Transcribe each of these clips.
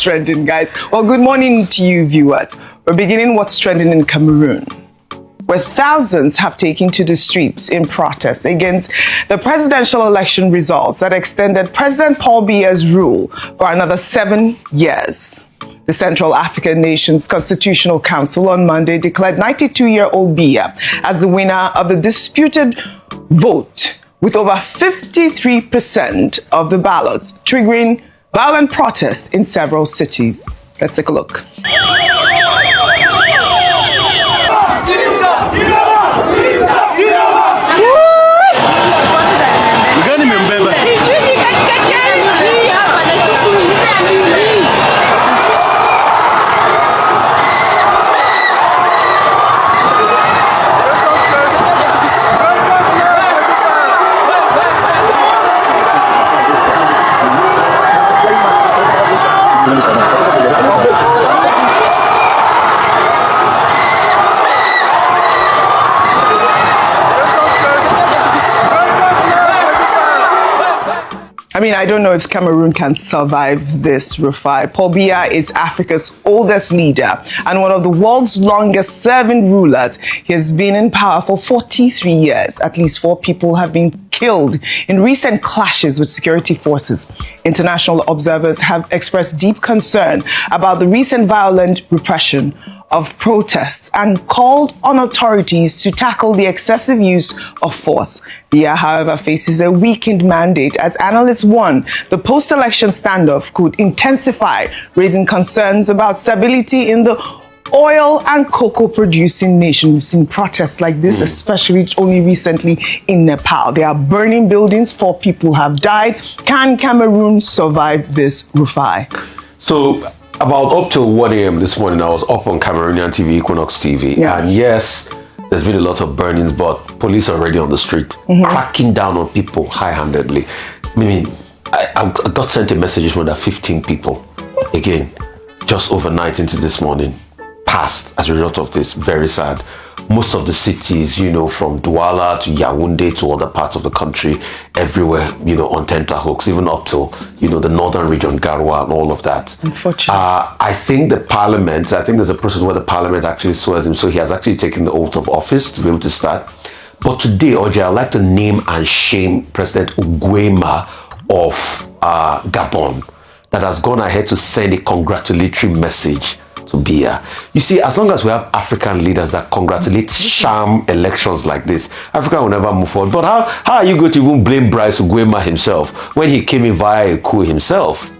Trending, guys. Well, good morning to you, viewers. We're beginning what's trending in Cameroon, where thousands have taken to the streets in protest against the presidential election results that extended President Paul Biya's rule for another 7 years. The Central African Nations Constitutional Council on Monday declared 92-year-old Biya as the winner of the disputed vote, with over 53% of the ballots, triggering violent protests in several cities. Let's take a look. I mean, I don't know if Cameroon can survive this, Rufai. Paul Biya is Africa's oldest leader and one of the world's longest serving rulers. He has been in power for 43 years. At least 4 people have been killed in recent clashes with security forces. International observers have expressed deep concern about the recent violent repression of protests and called on authorities to tackle the excessive use of force. Biya, however, faces a weakened mandate as analysts warn the post-election standoff could intensify, raising concerns about stability in the oil and cocoa producing nation. We've seen protests like this, especially only recently in Nepal. They are burning buildings, 4 people have died. Can Cameroon survive this, Rufai? So, about up till 1 a.m. this morning, I was up on Cameroonian TV, Equinox TV. Yeah. And yes, there's been a lot of burnings, but police are already on the street, cracking down on people high-handedly. I mean, I got sent a message from that 15 people, again, just overnight into this morning, passed as a result of this. Very sad. Most of the cities, you know, from Douala to Yaoundé to other parts of the country, everywhere, you know, on tenterhooks, even up till, you know, the northern region, Garoua and all of that. Unfortunately. I think there's a process where the parliament actually swears him, so he has actually taken the oath of office to be able to start. But today, Ojy, I'd like to name and shame President Nguema of Gabon, that has gone ahead to send a congratulatory message to Biya. You see, as long as we have African leaders that congratulate sham elections like this, Africa will never move forward. But how are you going to even blame Bryce Nguema himself when he came in via a coup himself?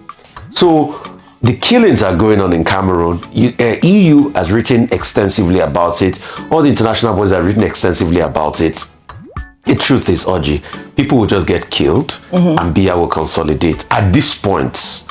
So the killings are going on in Cameroon. EU has written extensively about it. All the international bodies have written extensively about it. The truth is, Ojy, people will just get killed and Biya will consolidate. At this point,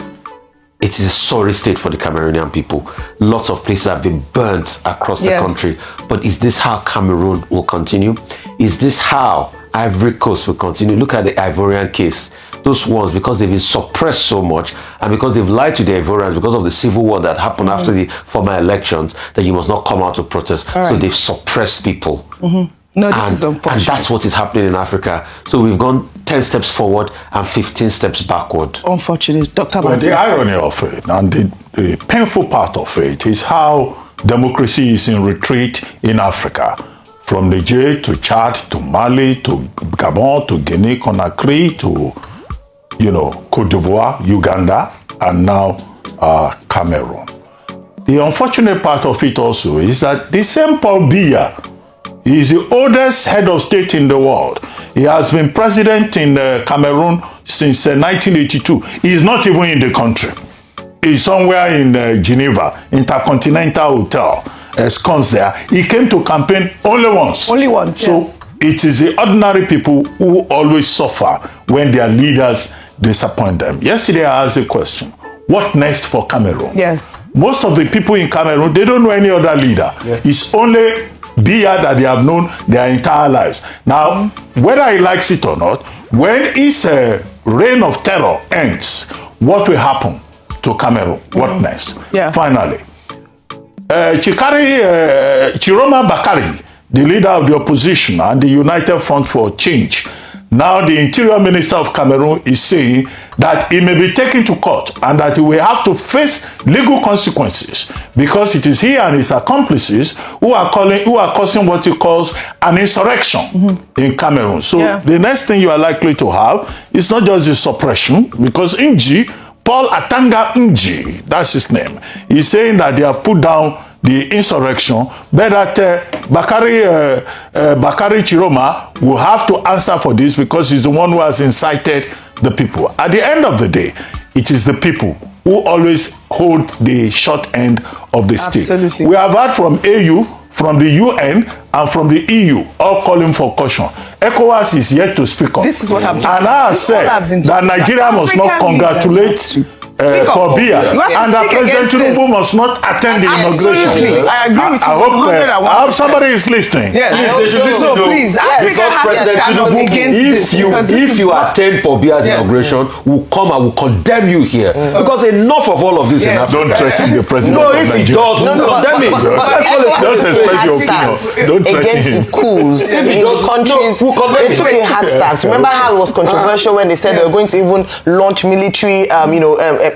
it is a sorry state for the Cameroonian people. Lots of places have been burnt across the country. But is this how Cameroon will continue? Is this how Ivory Coast will continue? Look at the Ivorian case. Those ones, because they've been suppressed so much and because they've lied to the Ivorians because of the civil war that happened after the former elections, that you must not come out to protest. So they've suppressed people. No, this is unfortunate. And that's what is happening in Africa. So we've gone 10 steps forward and 15 steps backward. Unfortunate. Dr. Well, the irony of it and the painful part of it is how democracy is in retreat in Africa. From Niger to Chad to Mali to Gabon to Guinea Conakry to, you know, Cote d'Ivoire, Uganda, and now Cameroon. The unfortunate part of it also is that the same Paul Biya is the oldest head of state in the world. He has been president in Cameroon since 1982. He is not even in the country. He's somewhere in Geneva, Intercontinental Hotel, ensconced there. He came to campaign only once. Only once, so it is the ordinary people who always suffer when their leaders disappoint them. Yesterday I asked a question. What next for Cameroon? Yes. Most of the people in Cameroon, they don't know any other leader. It's only Biya that they have known their entire lives. Now, whether he likes it or not, when his reign of terror ends, what will happen to Cameroon? What next? Finally, Chiroma Bakari, the leader of the opposition and the United Front for Change, now the Interior Minister of Cameroon is saying that he may be taken to court and that he will have to face legal consequences because it is he and his accomplices who are causing what he calls an insurrection in Cameroon. So the next thing you are likely to have is not just the suppression, because Ngozi, Paul Atanga Ngozi, that's his name, he's saying that they have put down the insurrection, but that Bakari Chiroma will have to answer for this because he's the one who has incited the people. At the end of the day, it is the people who always hold the short end of the stick. We have heard from AU, from the UN, and from the EU, all calling for caution. ECOWAS is yet to speak up. This is what happened. And I have said that Nigeria must not congratulate Paul Biya, and that President Tinubu must not attend the inauguration. I agree with you. I hope somebody is listening. Yes. So please, Africa has to stand up against this. If you attend Paul Biya's inauguration, we'll come and we'll condemn you here. Because enough of all of this in Africa. Don't threaten the president. No, if he does, we'll condemn him. Don't express your opinion. Don't threaten him. Against the coups in the countries, they took a hard stance. Remember how it was controversial when they said they were going to even launch military,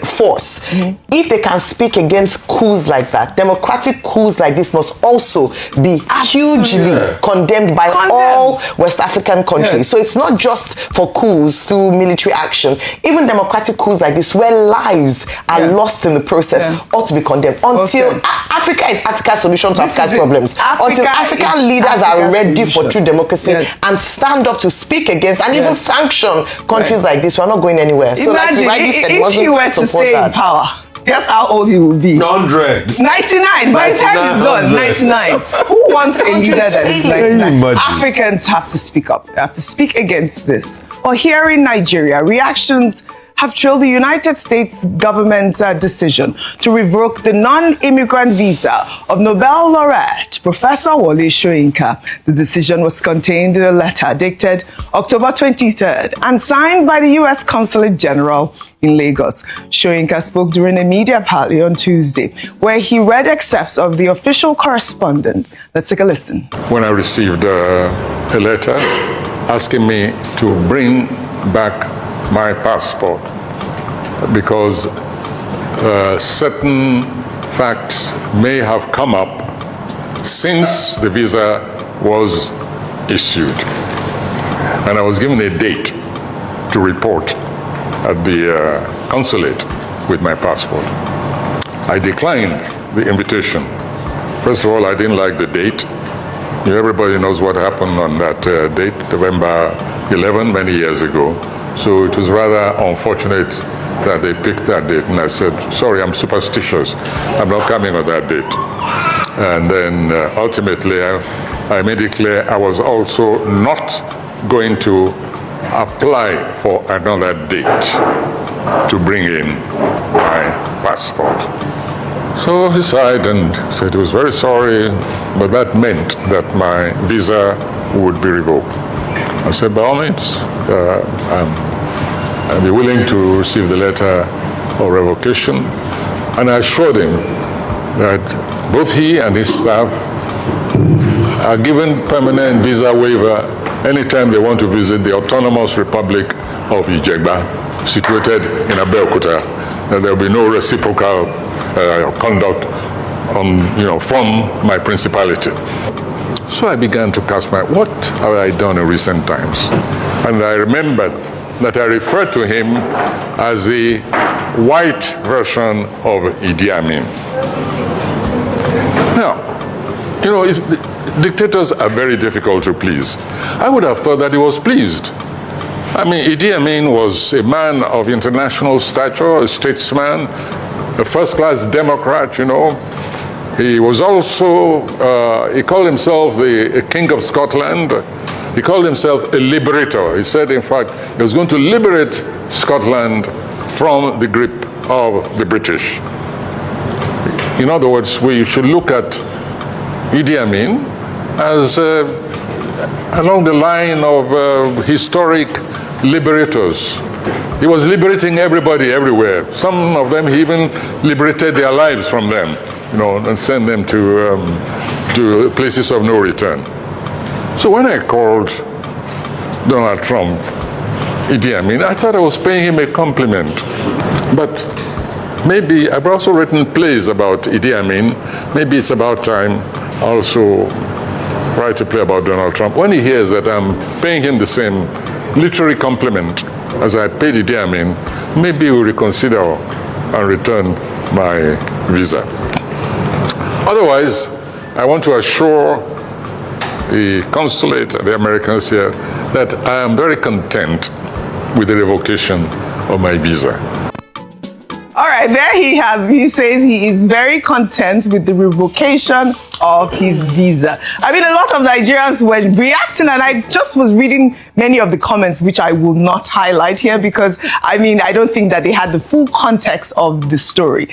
force. If they can speak against coups like that, democratic coups like this must also be hugely condemned by all West African countries. So it's not just for coups through military action. Even democratic coups like this, where lives are lost in the process, ought to be condemned. Until Africa is Africa's solution to Africa's problems. Until African leaders are ready for true democracy and stand up to speak against and even sanction countries like this, we're not going anywhere. So imagine, like you said, if you were to stay in power, guess how old you would be? 100. 99. By the time it's done, 99. Who wants a leader that is 99? Africans have to speak up. They have to speak against this. Well, here in Nigeria, reactions have trailed the United States government's decision to revoke the non-immigrant visa of Nobel laureate Professor Wole Soyinka. The decision was contained in a letter dated October 23rd and signed by the U.S. Consulate General in Lagos. Soyinka spoke during a media party on Tuesday, where he read excerpts of the official correspondence. Let's take a listen. When I received a letter asking me to bring back my passport because certain facts may have come up since the visa was issued. And I was given a date to report at the consulate with my passport. I declined the invitation. First of all, I didn't like the date. Everybody knows what happened on that date, November 11, many years ago. So it was rather unfortunate that they picked that date. And I said, sorry, I'm superstitious. I'm not coming on that date. And then ultimately, I made it clear I was also not going to apply for another date to bring in my passport. So he sighed and said he was very sorry, but that meant that my visa would be revoked. I said, by all means, I'll be willing to receive the letter of revocation. And I assured him that both he and his staff are given permanent visa waiver anytime they want to visit the Autonomous Republic of Ijegba, situated in Abeokuta, that there will be no reciprocal conduct from my principality. So I began to cast what have I done in recent times? And I remembered that I referred to him as the white version of Idi Amin. Now, dictators are very difficult to please. I would have thought that he was pleased. I mean, Idi Amin was a man of international stature, a statesman, a first-class Democrat, He was also, he called himself the King of Scotland. He called himself a liberator. He said, in fact, he was going to liberate Scotland from the grip of the British. In other words, we should look at Idi Amin as along the line of historic liberators. He was liberating everybody everywhere. Some of them, he even liberated their lives from them, and sent them to places of no return. So when I called Donald Trump Idi Amin, I thought I was paying him a compliment. But maybe I've also written plays about Idi Amin. Maybe it's about time I also write a play about Donald Trump. When he hears that I'm paying him the same literary compliment as I paid Idi Amin, maybe he will reconsider and return my visa. Otherwise, I want to assure the consulate and the Americans here that I am very content with the revocation of my visa. All right, there he says he is very content with the revocation of his visa. I mean, a lot of Nigerians were reacting, and I just was reading many of the comments, which I will not highlight here because, I mean, I don't think that they had the full context of the story.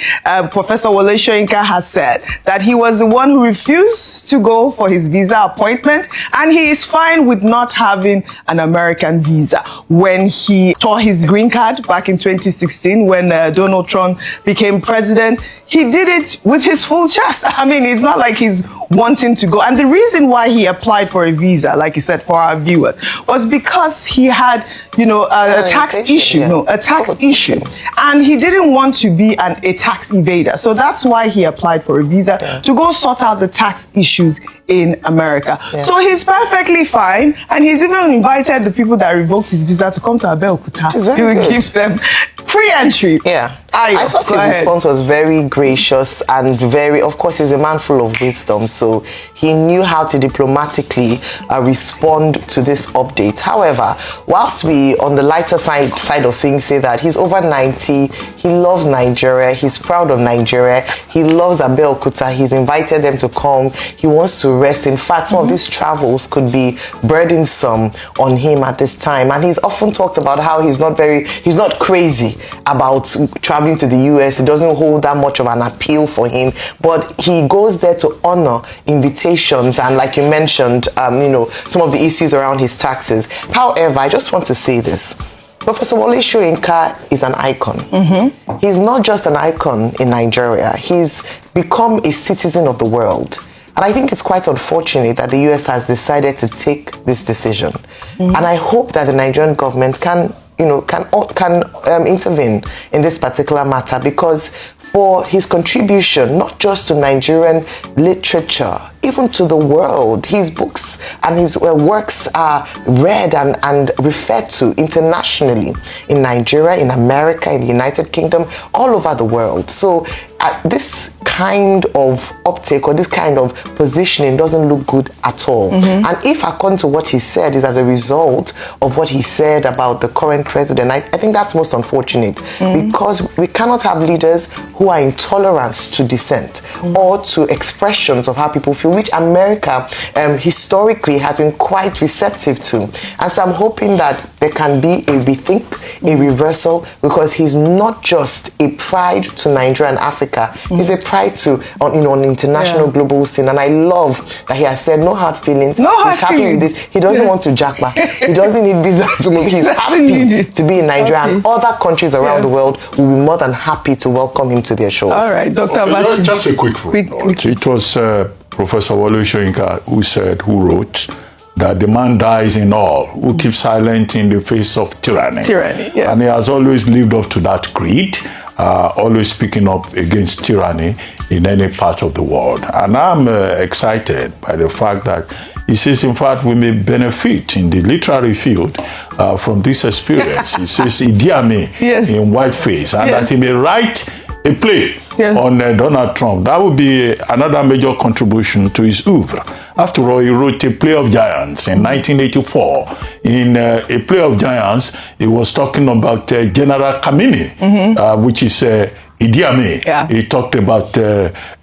Professor Wole Soyinka has said that he was the one who refused to go for his visa appointment, and he is fine with not having an American visa. When he tore his green card back in 2016, when Donald Trump became president, he did it with his full chest. I mean, it's not like he's wanting to go. And the reason why he applied for a visa, like he said, for our viewers, was because he had, you know, a tax issue. Yeah. No, a tax issue. And he didn't want to be a tax evader. So that's why he applied for a visa, to go sort out the tax issues in America. Yeah. So he's perfectly fine. And he's even invited the people that revoked his visa to come to Abeokuta. He will give them free entry. Yeah. I thought his response was very gracious and very, of course, he's a man full of wisdom, so he knew how to diplomatically respond to this update. However, whilst we, on the lighter side of things, say that he's over 90, he loves Nigeria, he's proud of Nigeria, he loves Abeokuta, he's invited them to come, he wants to rest. In fact, some of these travels could be burdensome on him at this time, and he's often talked about how he's not crazy about traveling to the US. It doesn't hold that much of an appeal for him, but he goes there to honor invitations and, like you mentioned, you know, some of the issues around his taxes. However, I just want to say this. Professor Wole Soyinka is an icon. He's not just an icon in Nigeria. He's become a citizen of the world. And I think it's quite unfortunate that the US has decided to take this decision. And I hope that the Nigerian government can intervene in this particular matter, because for his contribution, not just to Nigerian literature, even to the world, his books and his works are read and referred to internationally in Nigeria, in America, in the United Kingdom, all over the world. So this kind of uptake or this kind of positioning doesn't look good at all. And if, according to what he said, is as a result of what he said about the current president, I think that's most unfortunate, because we cannot have leaders who are intolerant to dissent or to expressions of how people feel, which America historically has been quite receptive to. And so I'm hoping that there can be a rethink, a reversal, because he's not just a pride to Nigeria and Africa, he's a pride to on international global scene. And I love that he has said no hard feelings. He's happy with this. He doesn't want to jack back. He doesn't need visa to move. He's happy to be in Nigeria, and other countries around the world will be more than happy to welcome him to their shores. All right, Dr. Martin. Just a quick footnote. It was Professor Wole Soyinka who wrote that the man dies in all who keeps silent in the face of tyranny. And he has always lived up to that creed, always speaking up against tyranny in any part of the world. And I'm excited by the fact that he says, in fact, we may benefit in the literary field from this experience. He says Idi Amin in whiteface, and that he may write a play on Donald Trump. That would be another major contribution to his oeuvre. After all, he wrote a play of giants in 1984. In a play of giants, he was talking about General Kamini, which is Idi Amin. He talked about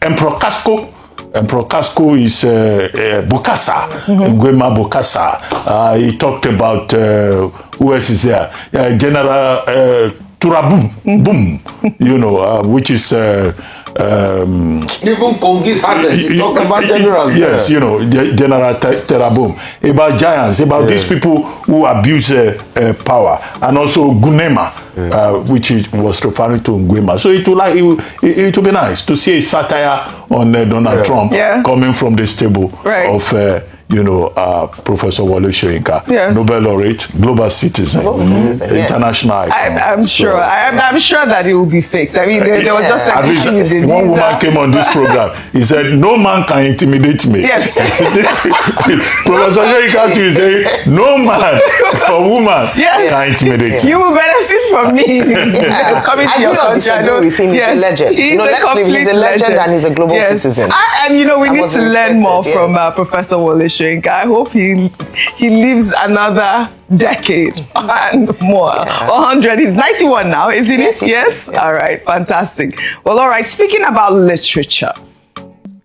Emperor Casco. Emperor Casco is Bokassa, Nguema Bokassa. He talked about, who else is there? General Turabum, you know, which is even Kongi's harvest. You talk about generals. Yes, you know, General Terabum, about giants, about these people who abuse power, and also Gunema, which was referring to Nguema. So it will be nice to see a satire on Donald Trump coming from the stable of Professor Wole Soyinka, Yes. Nobel laureate, global citizen, international icon. I'm sure. I'm sure that it will be fixed. I mean, there was just an issue with the one visa. woman came on this program. He said, "No man can intimidate me." Yes. Professor Soyinka too say, "No man or woman can intimidate You will benefit from me coming to your country. Disagree with him. He's a legend. He's He's a legend and he's a global citizen. And we I need was to learn more respected, from yes. Professor Wole Soyinka. I hope he lives another decade and more. 100. He's 91 now, isn't it? Yes? All right. Fantastic. Well, all right. Speaking about literature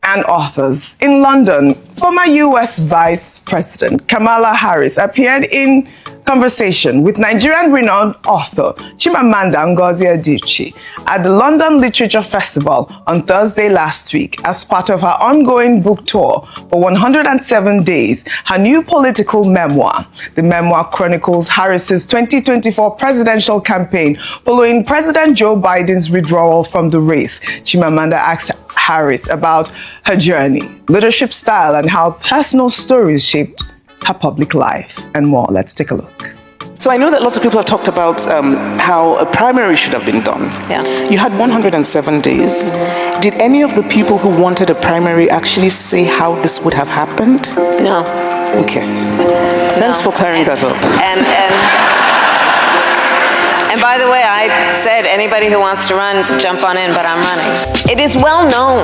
and authors, in London, former U.S. Vice President Kamala Harris appeared in conversation with Nigerian renowned author Chimamanda Ngozi Adichie at the London Literature Festival on Thursday last week as part of her ongoing book tour for 107 days. Her new political memoir, the memoir chronicles Harris's 2024 presidential campaign following President Joe Biden's withdrawal from the race. Chimamanda asked Harris about her journey, leadership style, and how personal stories shaped her public life and more. Let's take a look. So I know that lots of people have talked about how a primary should have been done. Yeah. You had 107 days. Did any of the people who wanted a primary actually say how this would have happened? No. Okay. Thanks for clearing that up. And by the way, I said anybody who wants to run, jump on in, but I'm running. It is well known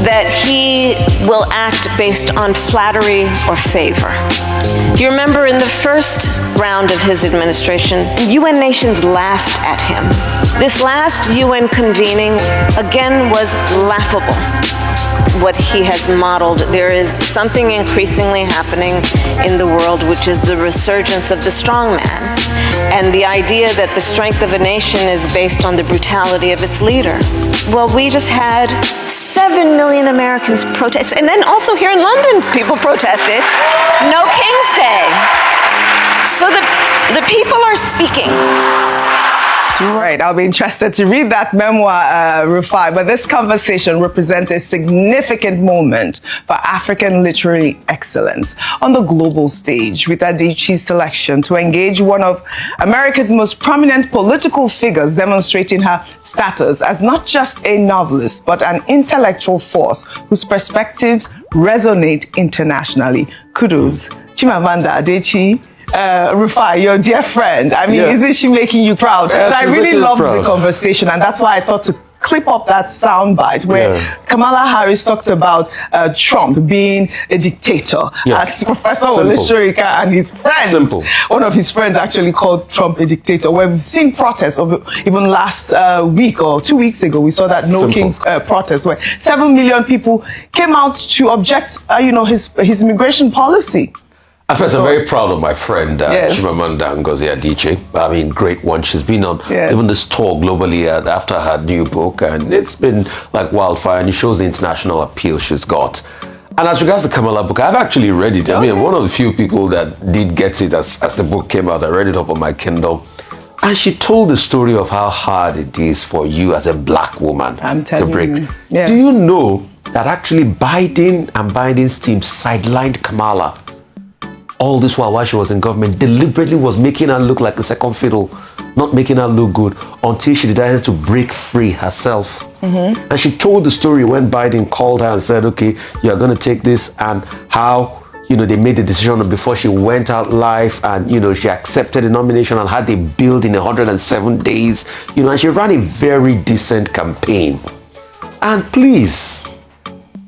that he will act based on flattery or favor. Do you remember in the first round of his administration, UN nations laughed at him. This last UN convening, again, was laughable. What he has modeled. There is something increasingly happening in the world, which is the resurgence of the strongman, and the idea that the strength of a nation is based on the brutality of its leader. Well, we just had 7 million Americans protest, and then also here in London, people protested, no King's Day. So the people are speaking. Right, I'll be interested to read that memoir, Rufai, but this conversation represents a significant moment for African literary excellence on the global stage, with Adichie's selection to engage one of America's most prominent political figures, demonstrating her status as not just a novelist, but an intellectual force whose perspectives resonate internationally. Kudos, Chimamanda Adichie. Rufai, your dear friend. I mean, isn't she making you proud? Yes, I really loved the conversation, and that's why I thought to clip up that soundbite where Kamala Harris talked about Trump being a dictator, as Professor Wole Soyinka and his friends. One of his friends actually called Trump a dictator. We've seen protests of even last week or 2 weeks ago. We saw that No King's protest where 7 million people came out to object, his immigration policy. First, I'm very proud of my friend, Chimamanda Ngozi Adichie. I mean, great one. She's been on even this tour globally after her new book, and it's been like wildfire, and it shows the international appeal she's got. And as regards the Kamala book, I've actually read it. I mean, one of the few people that did get it as the book came out. I read it up on my Kindle. And she told the story of how hard it is for you as a black woman to break. Do you know that actually Biden and Biden's team sidelined Kamala all this while she was in government, deliberately was making her look like a second fiddle, not making her look good, until she decided to break free herself. And she told the story when Biden called her and said, okay, you're going to take this, and how, they made the decision before she went out live, and, she accepted the nomination and had a build in 107 days, and she ran a very decent campaign. And please,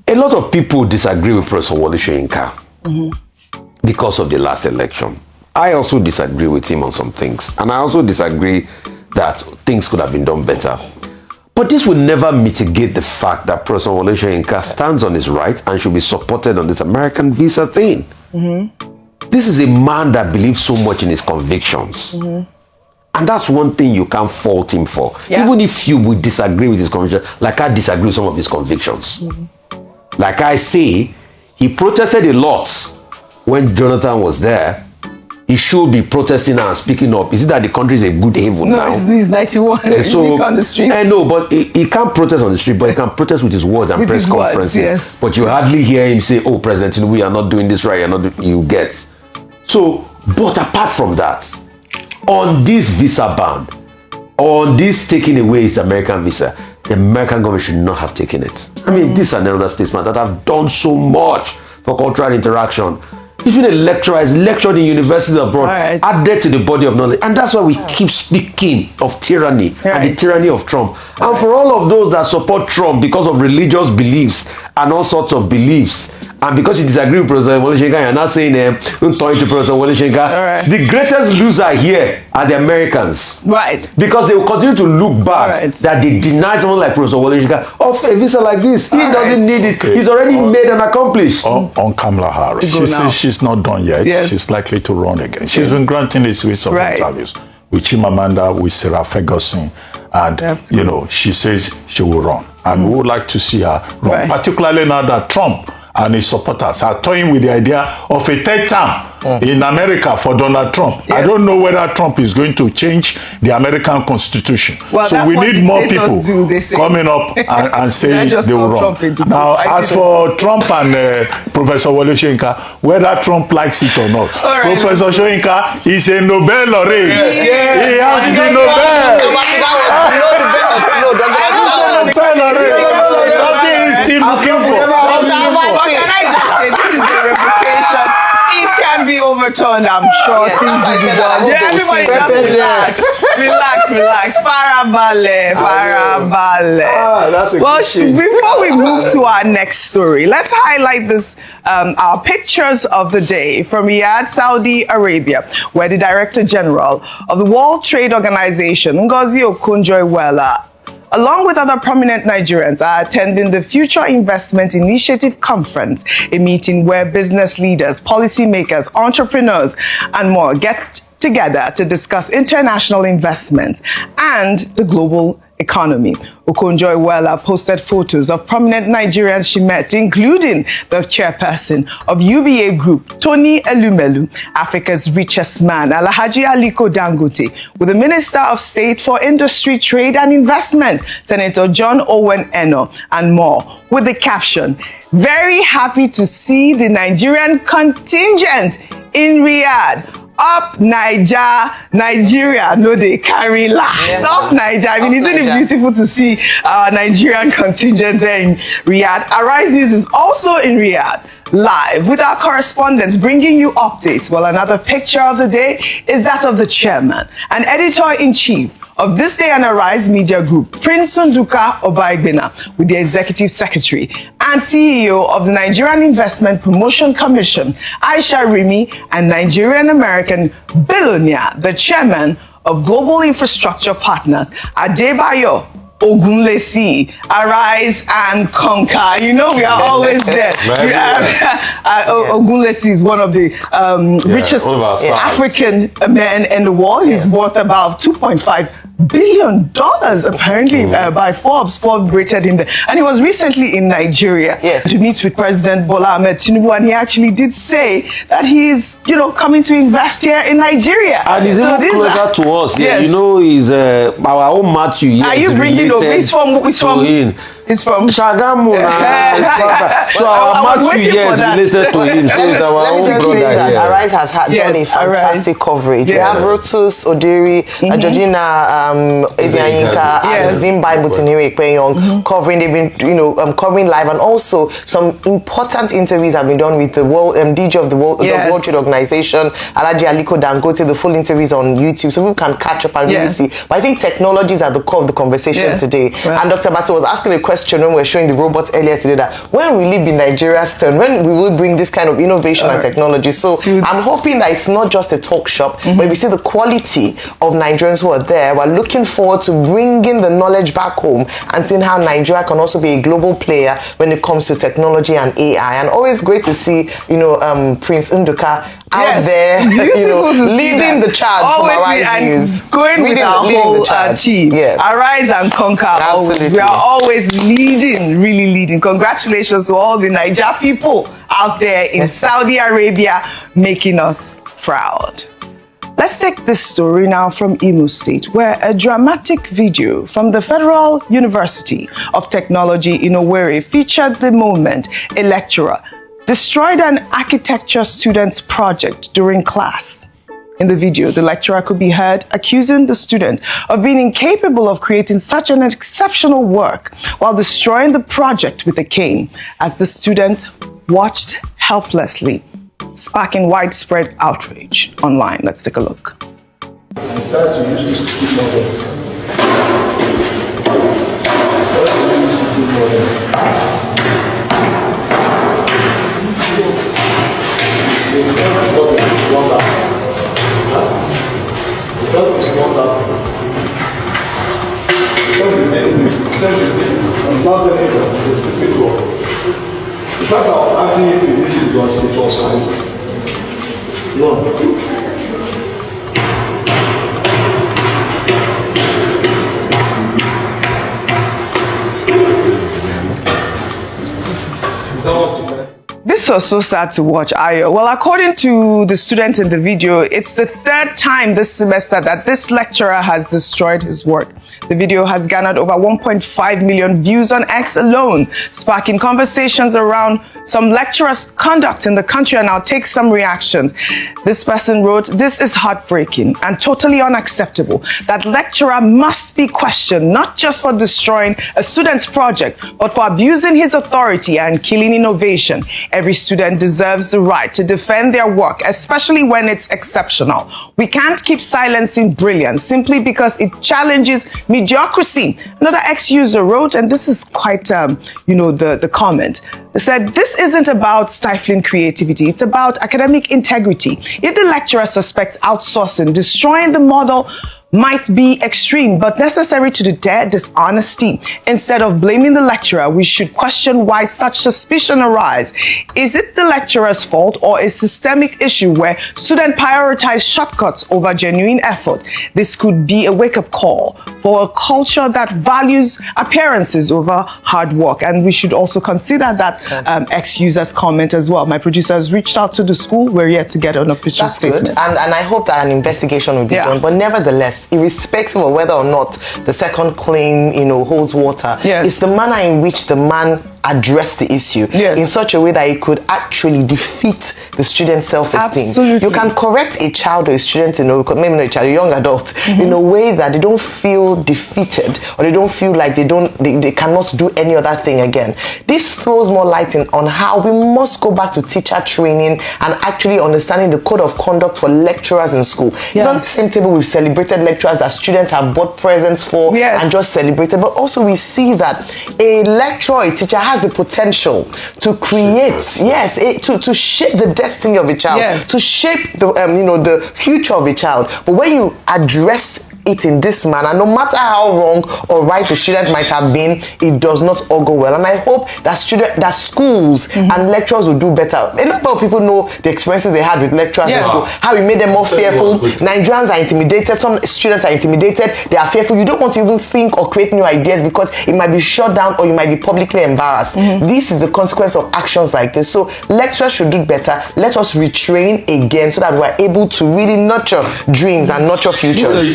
a lot of people disagree with Professor Wole Soyinka. Because of the last election. I also disagree with him on some things. And I also disagree that things could have been done better. But this will never mitigate the fact that Professor Wole Soyinka stands on his right and should be supported on this American visa thing. This is a man that believes so much in his convictions. And that's one thing you can't fault him for. Even if you would disagree with his convictions, like I disagree with some of his convictions. Like I say, he protested a lot when Jonathan was there, he should be protesting and speaking up. Is it that the country is a good haven now? No, he's 91. So on the street. No, but he can't protest on the street, but he can protest with his words and With press his words, conferences. yes. But you hardly hear him say, "Oh, President Tinubu, we are not doing this right. You're not you get." So, but apart from that, on this visa ban, on this taking away his American visa, the American government should not have taken it. I mean, this is another statement that have done so much for cultural interaction. He's been a lecturer, he's lectured in universities abroad, Right. added to the body of knowledge. And that's why we keep speaking of tyranny and the tyranny of Trump. And for all of those that support Trump because of religious beliefs and all sorts of beliefs, and because you disagree with President Wole Soyinka, you're not saying, don't talk to President Wole Soyinka. Right. The greatest loser here are the Americans. Right. Because they will continue to look back Right. that they deny someone like President Wole Soyinka of a visa like this. He doesn't need it. Okay. He's already made and accomplished. On Kamala Harris, go she now. says she's not done yet. Yes. She's likely to run again. She's been granting a series of Right. interviews with Chimamanda, with Sarah Ferguson, and That's you know, she says she will run, and we would like to see her run, Right. particularly now that Trump and his supporters are toying with the idea of a third term in America for Donald Trump. I Yes. don't know whether Trump is going to change the American Constitution. Well, so that's we what need more dictators people do, they say. coming up and saying Not just they will call run. Trump into Now, I as didn't. for Trump and Professor Wole Soyinka, whether Trump likes it or not, right. Professor Soyinka is a Nobel laureate. Yes. He has the Nobel. Nobel laureate. Something he's still looking for. What can I just say? This is the revocation. It can be overturned, I'm sure. Yes, Things will be done. Yeah, everybody just relax. Farabale. That's a Well, good change. before we move to our next story, let's highlight this, our pictures of the day from Riyadh, Saudi Arabia, where the Director General of the World Trade Organization, Ngozi Okonjo Iweala, along with other prominent Nigerians, are attending the Future Investment Initiative Conference, a meeting where business leaders, policymakers, entrepreneurs, and more get together to discuss international investments and the global economy. Okonjo Iweala posted photos of prominent Nigerians she met, including the chairperson of UBA Group, Tony Elumelu, Africa's richest man, Alhaji Aliko Dangote, with the Minister of State for Industry, Trade and Investment, Senator John Owen Eno, and more, with the caption, "Very happy to see the Nigerian contingent in Riyadh. Up Nigeria, no they carry last. Yeah. Up Nigeria. I mean, isn't it beautiful to see our Nigerian contingent there in Riyadh? Arise News is also in Riyadh, live with our correspondents bringing you updates. Well, another picture of the day is that of the chairman and editor-in-chief of This Day and Arise Media Group, Prince Nduka Obaegbena, with the executive secretary and CEO of the Nigerian Investment Promotion Commission, Aisha Rimi, and Nigerian-American billionaire, the chairman of Global Infrastructure Partners, Adebayo Ogunlesi. Arise and conquer. You know, we are always there. Ogunlesi is one of the richest one of our stars. African men in the world. He's worth about $2.5 billion apparently by Forbes. Forbes rated him there. And he was recently in Nigeria to meet with President Bola Ahmed Tinubu, and he actually did say that he's, coming to invest here in Nigeria. And he's even closer to us. Yeah, Yes. He's our own Matthew. Yeah, Are you bringing over? It's from Shagamu. So our Matthew here is related to him. So he's our Let me own just say brother that here. Arise has done a fantastic coverage. We have Rotus, Odiri, Georgina Ezianyinka, and Zimbai Mutiniri Ekpenyong covering. They've been, covering live, and also some important interviews have been done with the World DG of the World Trade Organization, Alhaji Aliko Dangote. The full interviews on YouTube, so people can catch up and really see. But I think technology is at the core of the conversation today. And Dr. Batu was asking a question when we were showing the robots earlier today, that when will it be Nigeria's turn? When we will bring this kind of innovation and technology? So I'm hoping that it's not just a talk shop, but we see the quality of Nigerians who are there. We're looking forward to bringing the knowledge back home and seeing how Nigeria can also be a global player when it comes to technology and AI. And always great to see, Prince Nduka out there, leading the charge from Arise News. Going with our whole team. Yes. Arise and conquer. Always. We are always leading, really leading. Congratulations to all the Niger people out there in Saudi Arabia making us proud. Let's take this story now from Imo State, where a dramatic video from the Federal University of Technology in Owerri featured the moment a lecturer destroyed an architecture student's project during class. In the video, the lecturer could be heard accusing the student of being incapable of creating such an exceptional work while destroying the project with a cane, as the student watched helplessly, sparking widespread outrage online. Let's take a look. In fact, I was asking if you did it because it was fine. No. This was so sad to watch, Ayo. Well, according to the student in the video, it's the third time this semester that this lecturer has destroyed his work. The video has garnered over 1.5 million views on X alone, sparking conversations around some lecturers' conduct in the country, and I'll take some reactions. This person wrote, "This is heartbreaking and totally unacceptable. That lecturer must be questioned, not just for destroying a student's project, but for abusing his authority and killing innovation. Every student deserves the right to defend their work, especially when it's exceptional. We can't keep silencing brilliance simply because it challenges mediocrity." Another ex-user wrote, and this is quite, the comment. They said, "This isn't about stifling creativity. It's about academic integrity. If the lecturer suspects outsourcing, destroying the model might be extreme, but necessary to deter dishonesty. Instead of blaming the lecturer, we should question why such suspicion arises. Is it the lecturer's fault or a systemic issue where students prioritize shortcuts over genuine effort? This could be a wake-up call for a culture that values appearances over hard work." And we should also consider that ex-user's comment as well. My producer has reached out to the school. We're yet to get an official statement. That's good, and I hope that an investigation will be done. But nevertheless, irrespective of whether or not the second claim, holds water, it's the manner in which the man address the issue in such a way that it could actually defeat the student's self-esteem. Absolutely. You can correct a child or a student, maybe not a child, a young adult, in a way that they don't feel defeated or they don't feel like they cannot do any other thing again. This throws more light on how we must go back to teacher training and actually understanding the code of conduct for lecturers in school. It's on the same table we've celebrated lecturers that students have bought presents for and just celebrated, but also we see that a lecturer or a teacher has the potential to create, to shape the destiny of a child, to shape the future of a child. But when you address it in this manner, no matter how wrong or right the student might have been, it does not all go well. And I hope that schools and lecturers will do better. A lot of people know the experiences they had with lecturers in school, how it made them more fearful. Nigerians are intimidated, some students are intimidated, they are fearful. You don't want to even think or create new ideas because it might be shut down or you might be publicly embarrassed. This is the consequence of actions like this. So lecturers should do better. Let us retrain again so that we're able to really nurture dreams and nurture futures.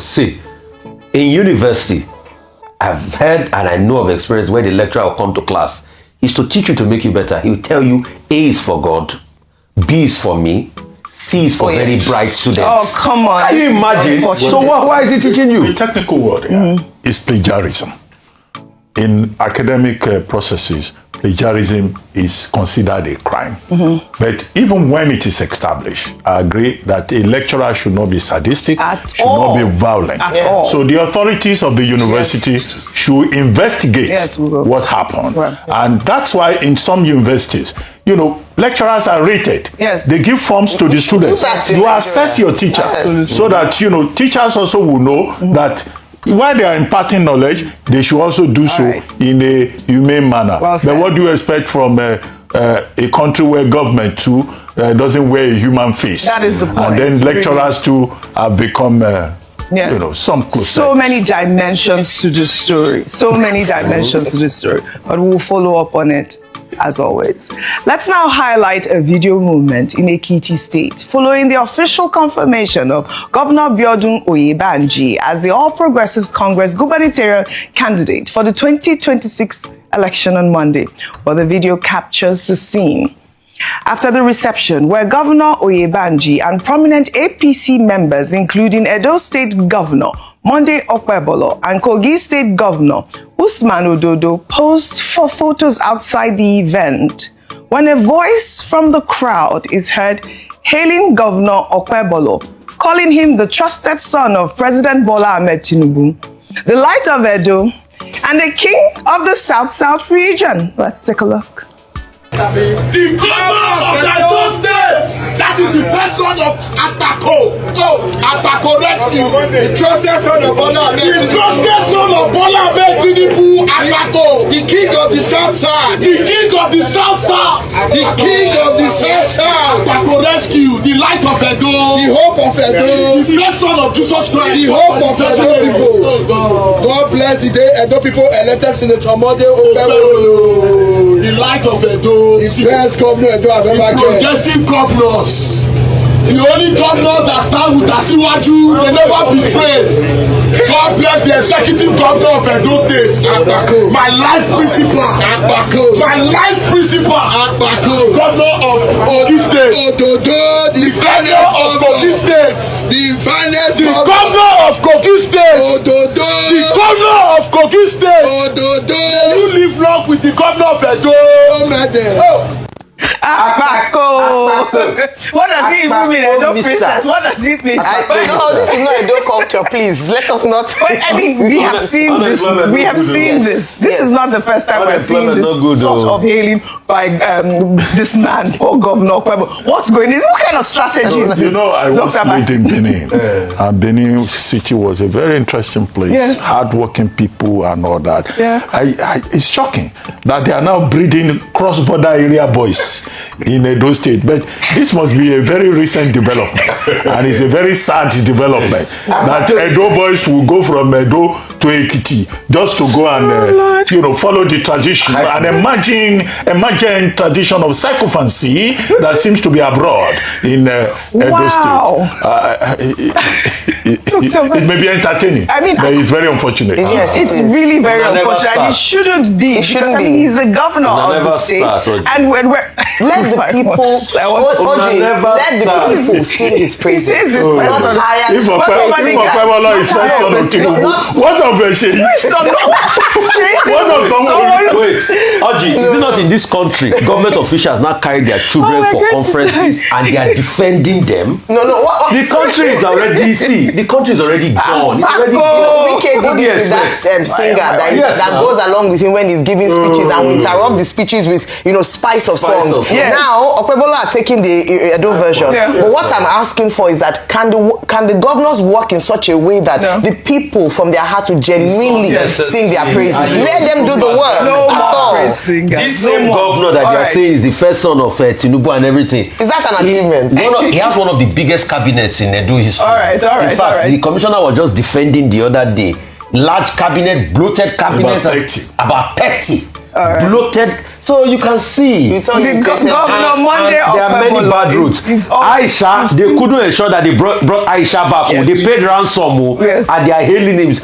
See, in university, I've heard and I know of experience where the lecturer will come to class. He's to teach you to make you better. He'll tell you A is for God, B is for me, C is for very bright students. Oh, come on. Can you imagine? So why is he teaching you? The technical word is plagiarism. In academic processes, plagiarism is considered a crime. But even when it is established, I agree that a lecturer should not be sadistic, should not be violent. So the authorities of the university should investigate what happened. And that's why in some universities, lecturers are rated. They give forms to the students. You assess your teacher so that, teachers also will know that while they are imparting knowledge, they should also do so in a humane manner. But what do you expect from a country where government too doesn't wear a human face? That is the point. And then lecturers too have become some close. So many dimensions to this story. So many dimensions to this story. But we'll follow up on it as always. Let's now highlight a video movement in Ekiti State following the official confirmation of Governor Biodun Oyebanji as the All Progressives Congress gubernatorial candidate for the 2026 election on Monday. Well, the video captures the scene after the reception, where Governor Oyebanji and prominent APC members, including Edo State Governor Ojy Okpe and Kogi State Governor Usman Ododo, posed for photos outside the event, when a voice from the crowd is heard hailing Governor Okpebholo, calling him the trusted son of President Bola Ahmed Tinubu, the light of Edo, and the king of the South-South region. Let's take a look. The governor of Edo State, that is the first son of Aliko. So, Aliko rescue. The trusted son of Bola Ahmed. The trusted son of Bola Ahmed Tinubu, Aliko. The king of the South-South. The king of the South-South. The king of the South-South. Aliko rescue. The light of Edo. The hope of Edo. The first son of Jesus Christ. The hope of Edo people. God bless the day Edo people elected Senator Ojy Okpe. The light of Edo. The best governor Edo have ever get. Progressive governors. The only governors that stand with Asiwaju, they never betrayed. God bless the executive governor of Edo State. My life principal. My life principal. Governor of Ogi State. Ododo, the governor of Kogi State. The governor of Kogi State. Ododo, the governor of Kogi State. Ododo. You live long with the governor of Edo. Oh. Akpako. What does it even mean? Edo princess. What does it mean? No, this is not Edo culture, please. Let us not. But I mean, we have seen this. We have seen this. This is not the first time we're seeing this sort of hailing by this man for Governor Okpebholo. What's going on? What kind of strategy is this? You know, I was living in Benin. And Benin City was a very interesting place. Yes. Hardworking people and all that. Yeah. It's shocking that they are now breeding cross-border area boys in Edo State, but this must be a very recent development, and it's a very sad development that Edo boys will go from Edo to Ekiti just to go and follow the tradition and emerging tradition of sycophancy that seems to be abroad in Edo State. It may be entertaining, but it's very unfortunate. Yes, it's really very unfortunate. It shouldn't be. It shouldn't be. He's the governor of the state, and when we're let the people, Ojy, let the people sing his praises. He says it's first son. If Okpebholo is first son of Tinubu, what of Sheyi? What of someone? Wait, Ojy, is it not in this country government officials now carry their children for conferences and they are defending them? No. The country is already the country is already gone. It's already gone. Wicked is that singer that goes along with him when he's giving speeches and we interrupt the speeches with spice of songs. Now Okpebholo has taken the Edo version. But what I'm asking for is that can the governors work in such a way that the people from their heart will genuinely sing their praises? Let them do the work. This same governor that they are saying is the first son of Tinubu and everything. Is that an achievement? He has one of the biggest cabinets in Edo history. In fact, the commissioner was just defending the other day. Large cabinet, bloated cabinet, about 30. Bloated. So you can see Governor Monday there are many bad routes. Aisha, they couldn't ensure that they brought Aisha back. Yes. They paid ransom and they are hailing names.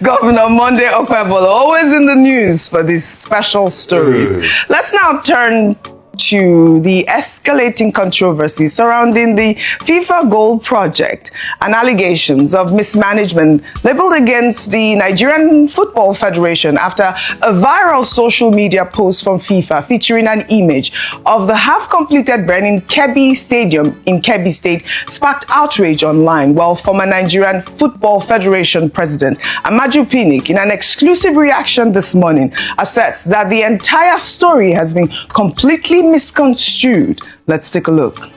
Governor Monday Okpebholo, always in the news for these special stories. Let's now turn to the escalating controversy surrounding the FIFA Gold project and allegations of mismanagement labeled against the Nigerian Football Federation after a viral social media post from FIFA featuring an image of the half-completed Benin Kebbi Stadium in Kebbi State sparked outrage online, while former Nigerian Football Federation President Amaju Pinnick, in an exclusive reaction this morning, asserts that the entire story has been completely misconstrued. Let's take a look.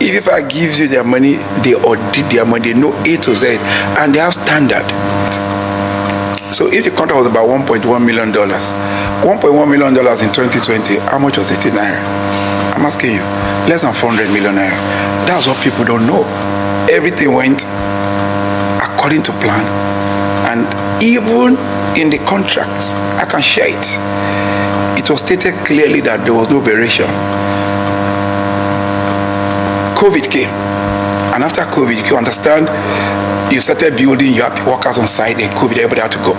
If I gives you their money, they audit their money, they know A to Z, and they have standard. So if the contract was about $1.1 million, $1.1 million in 2020, how much was it in naira? I'm asking you, less than 400 million naira. That's what people don't know. Everything went according to plan, and even in the contracts, I can share it. It was stated clearly that there was no variation. COVID came. And after COVID, you understand, you started building, you have workers on site, and COVID, everybody had to go.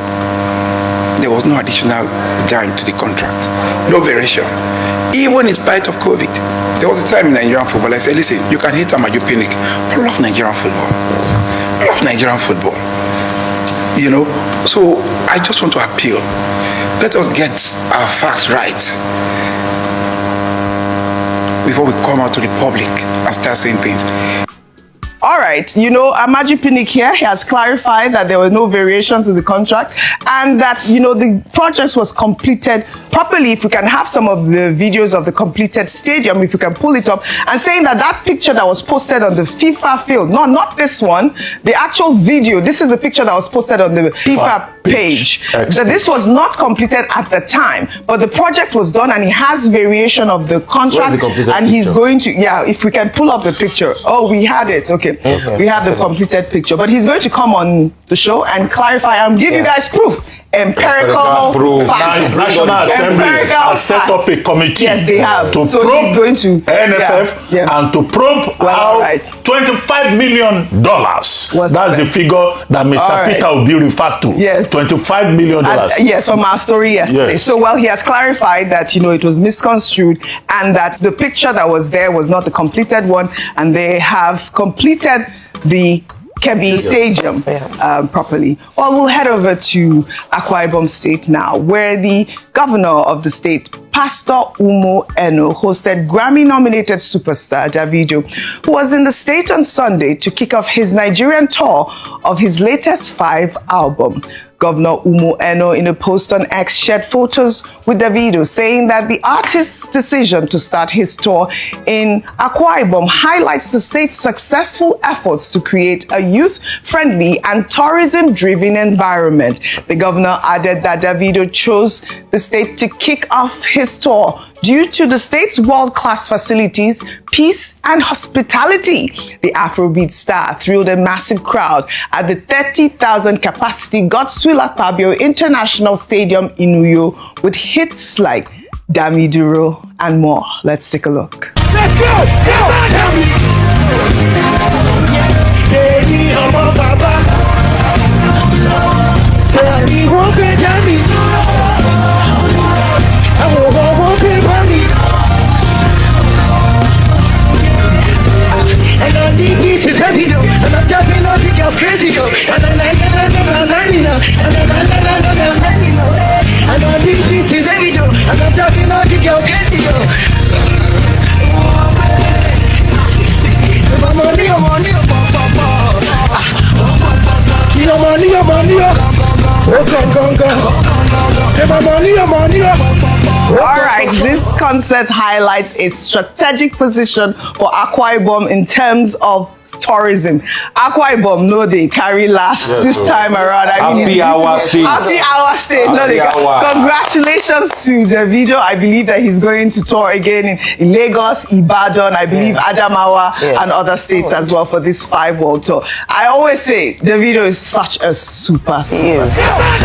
There was no additional dime to the contract. No variation. Even in spite of COVID. There was a time in Nigerian football, I said, listen, you can hate Amaju Pinnick, but I love Nigerian football. I love Nigerian football. You know, so I just want to appeal. Let us get our facts right before we come out to the public and start saying things. All right, you know, Amaju Pinnick here, he has clarified that there were no variations in the contract and that, you know, the project was completed properly. If we can have some of the videos of the completed stadium, if we can pull it up, and saying that that picture that was posted on the FIFA field, no, not this one, the actual video, this is the picture that was posted on the FIFA page. So this was not completed at the time, but the project was done and he has variation of the contract and he's going to, yeah, if we can pull up the picture. Oh, we had it, okay. We have the completed picture, but he's going to come on the show and clarify and give you guys proof. Empirical facts. National Assembly has set up a committee. Yes, they have. To so probe he's going to NFF and to probe how $25 million. That's the figure that Mr. Peter Obi referred to. Yes. $25 million. Yes, from our story yesterday. Yes. So, well, he has clarified that, you know, it was misconstrued and that the picture that was there was not the completed one, and they have completed the Kebbi Stadium properly. Well, we'll head over to Akwa Ibom State now, where the governor of the state, Pastor Umo Eno, hosted Grammy-nominated superstar Davido, who was in the state on Sunday to kick off his Nigerian tour of his latest 5 album. Governor Umo Eno, in a post on X, shared photos with Davido, saying that the artist's decision to start his tour in Akwa Ibom highlights the state's successful efforts to create a youth-friendly and tourism-driven environment. The governor added that Davido chose the state to kick off his tour due to the state's world-class facilities, peace, and hospitality. The Afrobeat star thrilled a massive crowd at the 30,000 capacity Godswill Akpabio International Stadium in Uyo with hits like Damiduro and more. Let's take a look. Let's and on the beat is heavy though, and I'm talking all the girls crazy though, and I'm like, and on the beat is heavy though, and I'm talking all the girls crazy though. My money, your money, your money, your money, All right, this concert highlights a strategic position for Akwa Ibom in terms of tourism. Akwa Ibom, no, they carry last this time around. Happy our state. Happy our state. No, they congratulations to Davido. I believe that he's going to tour again in Lagos, Ibadan, I believe Adamawa and other states as well for this 5 world tour. I always say Davido is such a superstar.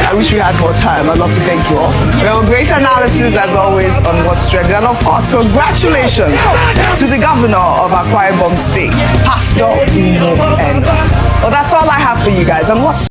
I wish we had more time. I'd love to thank you all. Well, great analysis as always on what's trending. And of course, congratulations to the governor of Akwa Ibom State, Pastor Umo Eno. Well, that's all I have for you guys. And what's